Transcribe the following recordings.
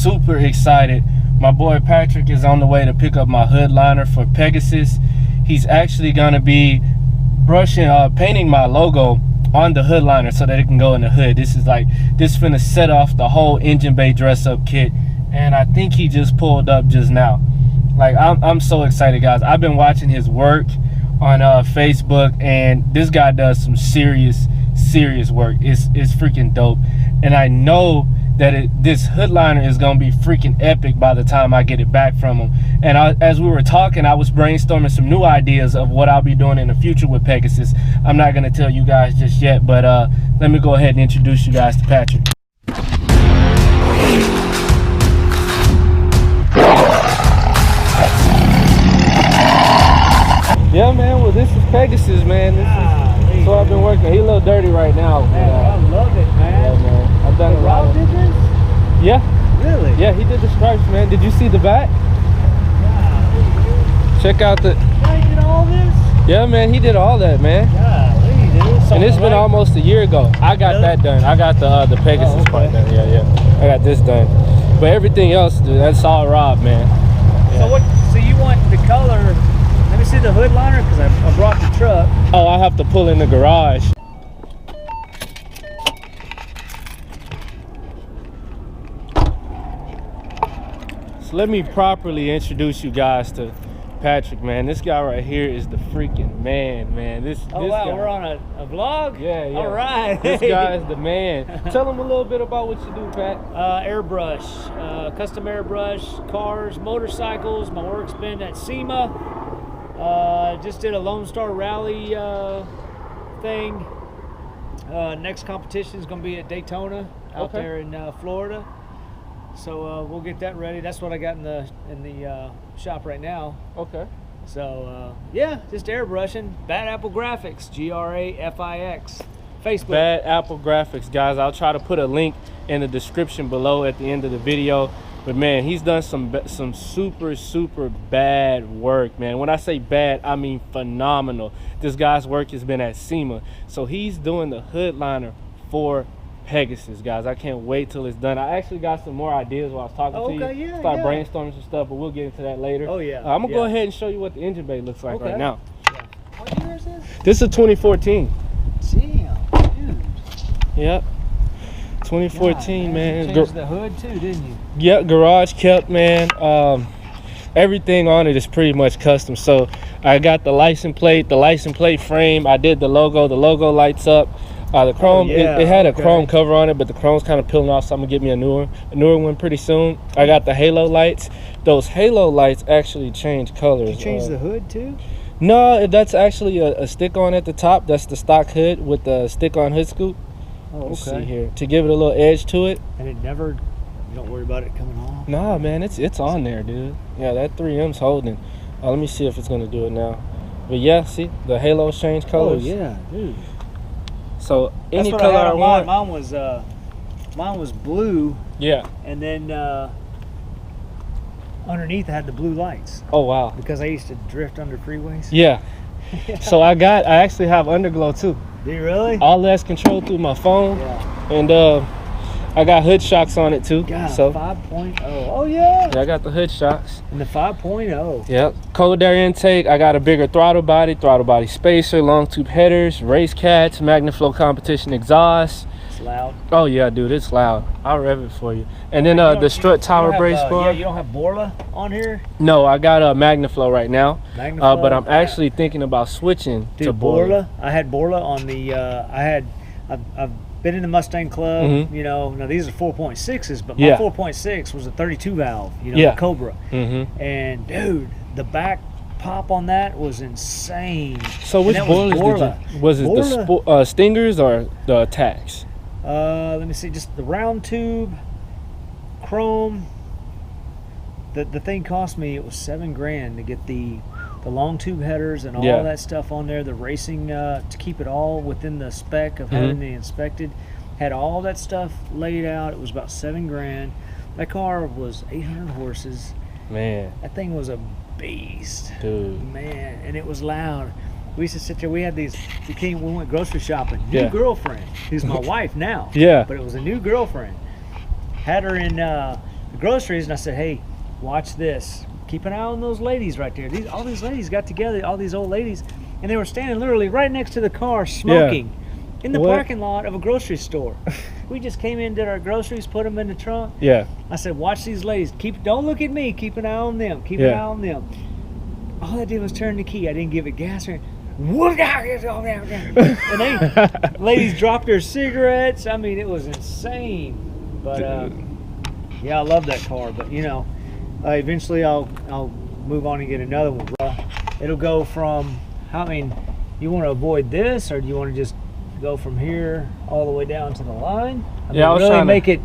super excited. My boy Patrick is on the way to pick up my hood liner for Pegasus. He's actually gonna be painting my logo on the hood liner so that it can go in the hood. This finna set off the whole engine bay dress up kit, and I think he just pulled up just now. Like, I'm so excited, guys. I've been watching his work on Facebook, and this guy does some serious work. It's freaking dope, and I know that this hood liner is gonna be freaking epic by the time I get it back from him. And as we were talking, I was brainstorming some new ideas of what I'll be doing in the future with Pegasus. I'm not gonna tell you guys just yet, but let me go ahead and introduce you guys to Patrick. Yeah, man. Well, this is Pegasus, man. This is what I've been working. He's a little dirty right now. Man, I love it, man. Yeah, man. I've done a lot. Rob did this? Yeah. Really? Yeah, he did the stripes, man. Did you see the back? Yeah. Check out the. He did all this? Yeah, man. He did all that, man. Golly, dude. And it's been almost a year ago. I got that done. I got the Pegasus part done. Yeah. I got this done. But everything else, dude, that's all Rob, man. Yeah. So you want the color? Let me see the hood liner, because I brought the truck. Oh, I have to pull in the garage. So let me properly introduce you guys to Patrick, man. This guy right here is the freaking man. This wow, guy, we're on a vlog? Yeah. All right. This guy is the man. Tell him a little bit about what you do, Pat. Airbrush, custom airbrush, cars, motorcycles. My work's been at SEMA. Just did a Lone Star Rally thing. Next competition is going to be at Daytona out there in Florida. So we'll get that ready. That's what I got in the shop right now. Okay. So yeah, just airbrushing. Bad Apple Graphics, GRAFIX. Facebook. Bad Apple Graphics, guys. I'll try to put a link in the description below at the end of the video. But man, he's done some super bad work, man. When I say bad, I mean phenomenal. This guy's work has been at SEMA, so he's doing the hood liner for Pegasus, guys. I can't wait till it's done. I actually got some more ideas while I was talking to you. Start brainstorming some stuff, but we'll get into that later. Oh yeah. I'm gonna go ahead and show you what the engine bay looks like right now. Yeah. What year is this? This is 2014. Damn, dude. Yep. 2014, man. You changed the hood too, didn't you? Yep, garage kept, man. Everything on it is pretty much custom. So I got the license plate frame. I did the logo lights up. The chrome, it had a chrome cover on it, but the chrome's kind of peeling off, so I'm gonna get me a newer one pretty soon. I got the halo lights. Those halo lights actually change colors. Did you change the hood too? No, that's actually a stick-on at the top. That's the stock hood with the stick-on hood scoop. Oh, okay. Let's see here, to give it a little edge to it. And it never, you don't worry about it coming off? Nah, man, it's on there, dude. Yeah, that 3M's holding. Let me see if it's gonna do it now. But yeah, see, the halos change colors. Oh yeah, dude. So any That's color I want. Mine was blue. Yeah. And then underneath I had the blue lights. Oh wow. Because I used to drift under freeways. Yeah. So I actually have underglow too. Do you really? All that's controlled through my phone. Yeah. And I got hood shocks on it too. God, so 5.0. Oh yeah. Yeah, I got the hood shocks. And the 5.0. Yep. Cold air intake. I got a bigger throttle body spacer, long tube headers, race cats, Magnaflow competition exhaust. It's loud. Oh yeah, dude, it's loud. I'll rev it for you. And then the strut tower brace bar. Yeah, you don't have Borla on here? No, I got a Magnaflow right now. Magnaflow? But I'm actually thinking about switching to Borla. I had Borla on the I've been in the Mustang Club, you know. Now these are 4.6s, but my 4.6 was a 32 valve, you know, the Cobra. And dude, the back pop on that was insane. So which Borla did you? Was it the Stingers or the Attacks? Let me see, just the round tube, chrome. The thing cost me, it was $7,000 to get the long tube headers and all that stuff on there, the racing to keep it all within the spec of having it inspected. Had all that stuff laid out. It was about $7,000. That car was 800 horses. Man, that thing was a beast, dude. Man, and it was loud. We used to sit there. We had these. We went grocery shopping. New girlfriend, who's my wife now. Yeah. But it was a new girlfriend. Had her in the groceries, and I said, hey, watch this. Keep an eye on those ladies right there. All these ladies got together, all these old ladies, and they were standing literally right next to the car smoking in the parking lot of a grocery store. We just came in, did our groceries, put them in the trunk. Yeah. I said, watch these ladies. Don't look at me. Keep an eye on them. Keep an eye on them. All I did was turn the key. I didn't give it gas or and they ladies dropped their cigarettes. I mean, it was insane. But yeah, I love that car. But you know, eventually I'll move on and get another one, bro. It'll go from, I mean, you want to avoid this, or do you want to just go from here all the way down to the line? I mean, I was really trying make it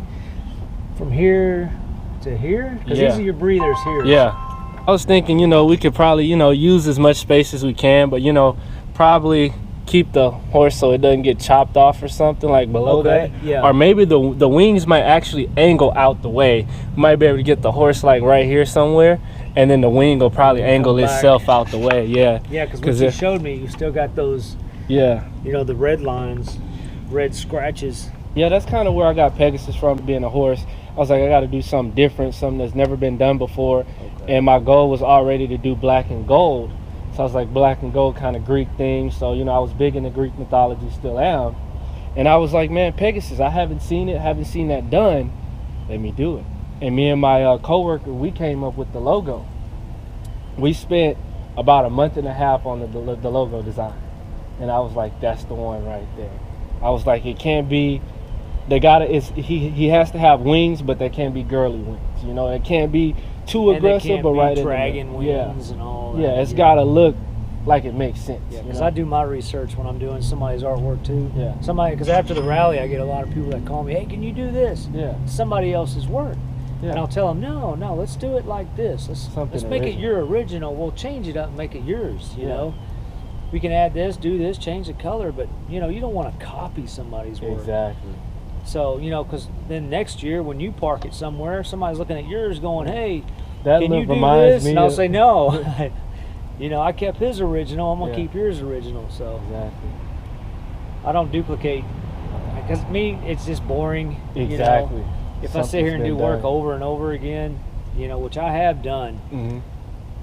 from here to here, because these are your breathers here. Yeah. I was thinking, you know, we could probably, you know, use as much space as we can, but, you know, probably keep the horse so it doesn't get chopped off or something like below that. Yeah. Or maybe the wings might actually angle out the way. We might be able to get the horse like right here somewhere, and then the wing will probably angle itself out the way. Yeah. Yeah, because what you showed me, you still got those, you know, the red lines, red scratches. Yeah, that's kind of where I got Pegasus from, being a horse. I was like, I got to do something different, something that's never been done before. And my goal was already to do black and gold. So I was like, black and gold kind of Greek theme. So, you know, I was big into Greek mythology, still am. And I was like, man, Pegasus, I haven't seen it, haven't seen that done. Let me do it. And me and my coworker, we came up with the logo. We spent about a month and a half on the logo design. And I was like, that's the one right there. I was like, it can't be, he has to have wings, but they can't be girly wings. You know, it can't be too aggressive, but right in dragon wings and all that. Yeah, it's got to look like it makes sense. Yeah, because I do my research when I'm doing somebody's artwork too. Yeah. Because after the rally, I get a lot of people that call me, hey, can you do this? Yeah. Somebody else's work. Yeah. And I'll tell them, no, let's do it like this. Let's make it your original. We'll change it up and make it yours, you know? We can add this, do this, change the color, but, you know, you don't want to copy somebody's work. Exactly. So, you know, because then next year when you park it somewhere, somebody's looking at yours going, hey, that can you do this? And I'll say, no. You know, I kept his original. I'm going to keep yours original. So exactly. I don't duplicate. Because me, it's just boring. Exactly. You know? If I sit here and do work over and over again, you know, which I have done,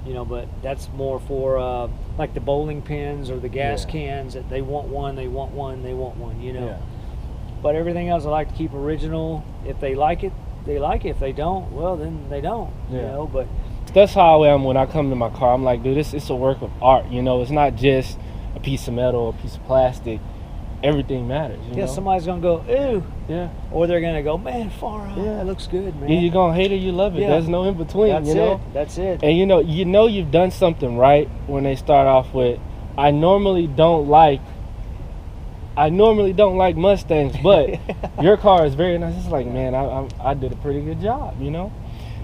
you know, but that's more for like the bowling pins or the gas cans that they want one, you know. Yeah. But everything else I like to keep original. If they like it, they like it. If they don't, well, then they don't, you know. But that's how I am when I come to my car. I'm like, dude, it's a work of art, you know. It's not just a piece of metal, a piece of plastic. Everything matters, you know? Somebody's gonna go, ooh, or they're gonna go, man, far out, that looks good, man. You're gonna hate it, you love it. There's no in between. That's you know? That's it. And you know you've done something right when they start off with, I normally don't like Mustangs, but your car is very nice. It's like, man, I did a pretty good job, you know.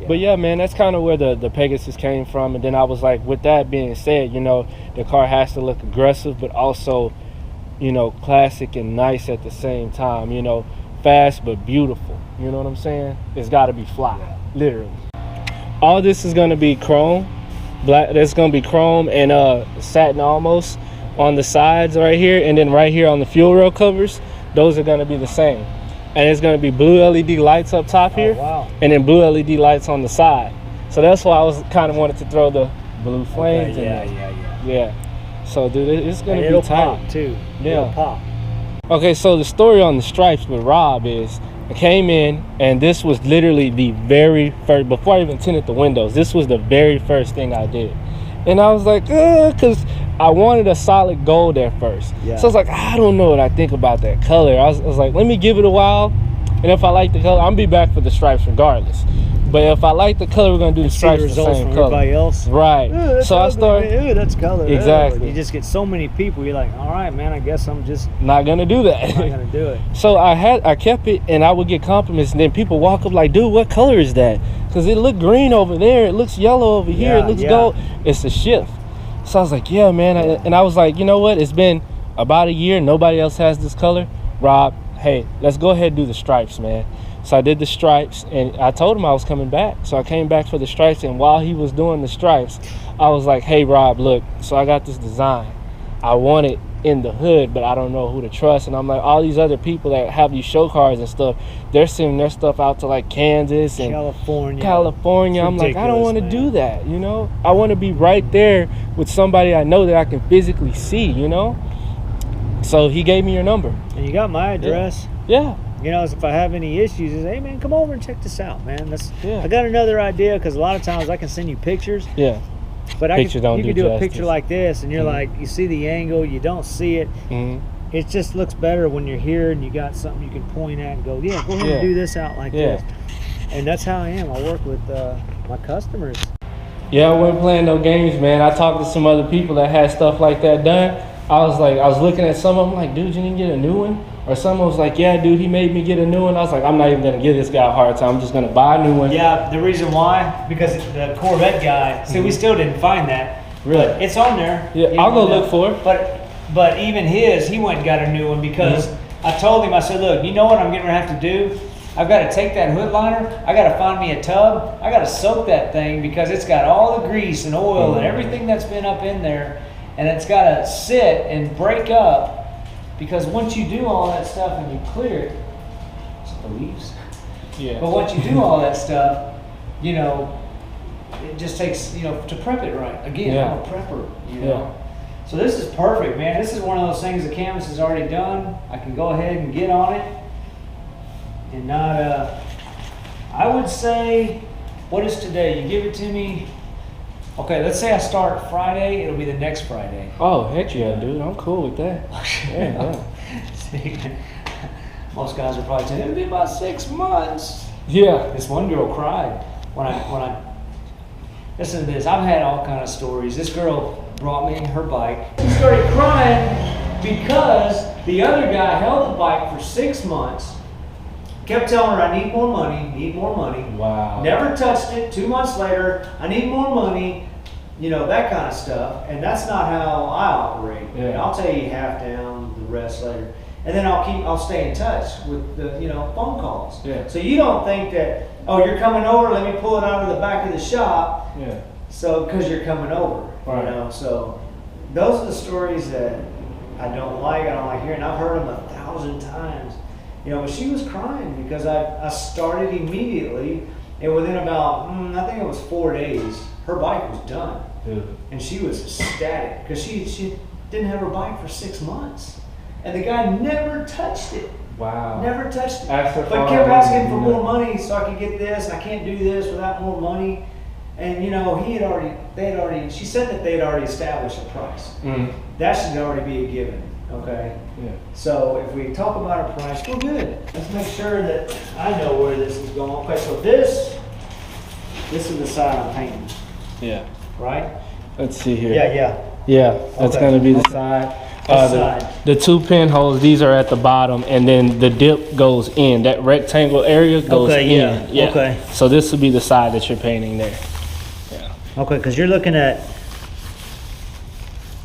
But yeah, man, that's kind of where the Pegasus came from. And then I was like, with that being said, you know, the car has to look aggressive, but also, you know, classic and nice at the same time, you know, fast but beautiful. You know what I'm saying? It's got to be fly, literally. All this is going to be chrome, black. There's going to be chrome and satin almost on the sides right here, and then right here on the fuel rail covers, those are going to be the same. And it's going to be blue LED lights up top here, and then blue LED lights on the side. So that's why I was kind of wanted to throw the blue flames in there. Yeah. So, dude, it's going to be tight. Pop, too. Yeah. It'll pop. Okay, so the story on the stripes with Rob is, I came in, and this was literally the very first, before I even tinted the windows, this was the very first thing I did. And I was like, because I wanted a solid gold at first. Yeah. So I was like, I don't know what I think about that color. I was like, let me give it a while, and if I like the color, I'll be back for the stripes regardless. But if I like the color, we're gonna do the stripes the same color. Everybody else, right? So I started. Ooh, that's color. Exactly. You just get so many people. You're like, all right, man. I guess I'm just not gonna do that. Not gonna do it. So I kept it, and I would get compliments, and then people walk up like, dude, what color is that? Because it looked green over there, it looks yellow over here, it looks gold. It's a shift. So I was like, yeah, man. And I was like, you know what? It's been about a year. Nobody else has this color. Rob, hey, let's go ahead and do the stripes, man. So I did the stripes, and I told him I was coming back. So I came back for the stripes, and while he was doing the stripes, I was like, hey, Rob, look, so I got this design. I want it in the hood, but I don't know who to trust. And I'm like, all these other people that have these show cars and stuff, they're sending their stuff out to like Kansas and California. I'm like, I don't want to do that, you know. I want to be right there with somebody I know that I can physically see, you know. So he gave me your number. And you got my address. Yeah. You know, if I have any issues, is, hey man, come over and check this out, man. Yeah. I got another idea, because a lot of times I can send you pictures. Yeah. But you can do a picture justice. like this, and you're like, you see the angle, you don't see it. It just looks better when you're here and you got something you can point at and go, yeah, go ahead and do this out like this. And that's how I am. I work with my customers. Yeah, I wasn't playing no games, man. I talked to some other people that had stuff like that done. I was looking at some of them like, dude, you didn't get a new one? Or someone was like, yeah, dude, he made me get a new one. I was like, I'm not even going to give this guy a hard time. I'm just going to buy a new one. Yeah, the reason why, because the Corvette guy, see, we still didn't find that. Really? But it's on there. Yeah, I'll go look for it. But even he went and got a new one, because I told him, I said, look, you know what I'm going to have to do? I've got to take that hood liner, I got to find me a tub, I got to soak that thing, because it's got all the grease and oil and everything that's been up in there, and it's got to sit and break up. Because once you do all that stuff and you clear it, it's the leaves. Yeah. But once you do all that stuff, you know, it just takes, you know, to prep it right. Again, I'm a prepper, you know. So this is perfect, man. This is one of those things the canvas is already done. I can go ahead and get on it and not, I would say, what is today? You give it to me. Okay, let's say I start Friday, it'll be the next Friday. Oh, heck yeah, dude. I'm cool with that. See, most guys are probably saying, it'll be about 6 months. Yeah. This one girl cried when I listen to this. I've had all kind of stories. This girl brought me her bike. She started crying because the other guy held the bike for 6 months, kept telling her, I need more money, need more money. Wow. Never touched it. 2 months later, I need more money, you know, that kind of stuff. And that's not how I operate. Yeah. I'll tell you half down, the rest later. And then I'll stay in touch with the, you know, phone calls. Yeah. So you don't think that, oh, you're coming over, let me pull it out of the back of the shop. Yeah. So, because you're coming over, right. You know. So those are the stories that I don't like hearing. I've heard them 1,000 times. You know, but she was crying because I started immediately, and within about, I think it was 4 days, her bike was done. Dude. And she was ecstatic because she didn't have her bike for 6 months. And the guy never touched it. Wow. Kept asking for more money so I could get this. I can't do this without more money. And you know, she said that they had already established a price. That should already be a given. Okay. Yeah. So if we talk about our price, we're good. Let's make sure that I know where this is going. Okay, so this is the side I'm painting. Yeah. Right? Let's see here. Yeah, that's going to be the side. The 2 pinholes, these are at the bottom, and then the dip goes in. That rectangle area goes in. Yeah. Okay. So this will be the side that you're painting there. Yeah. Okay, because you're looking at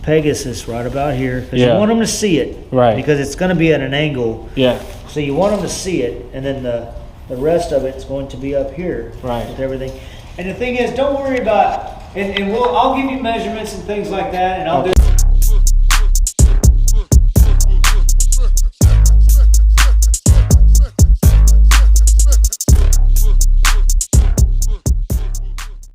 Pegasus right about here, because you want them to see it, right? Because it's going to be at an angle. Yeah. So you want them to see it, and then the rest of it's going to be up here, right? With everything. And the thing is, don't worry about, and I'll give you measurements and things like that, and I'll do.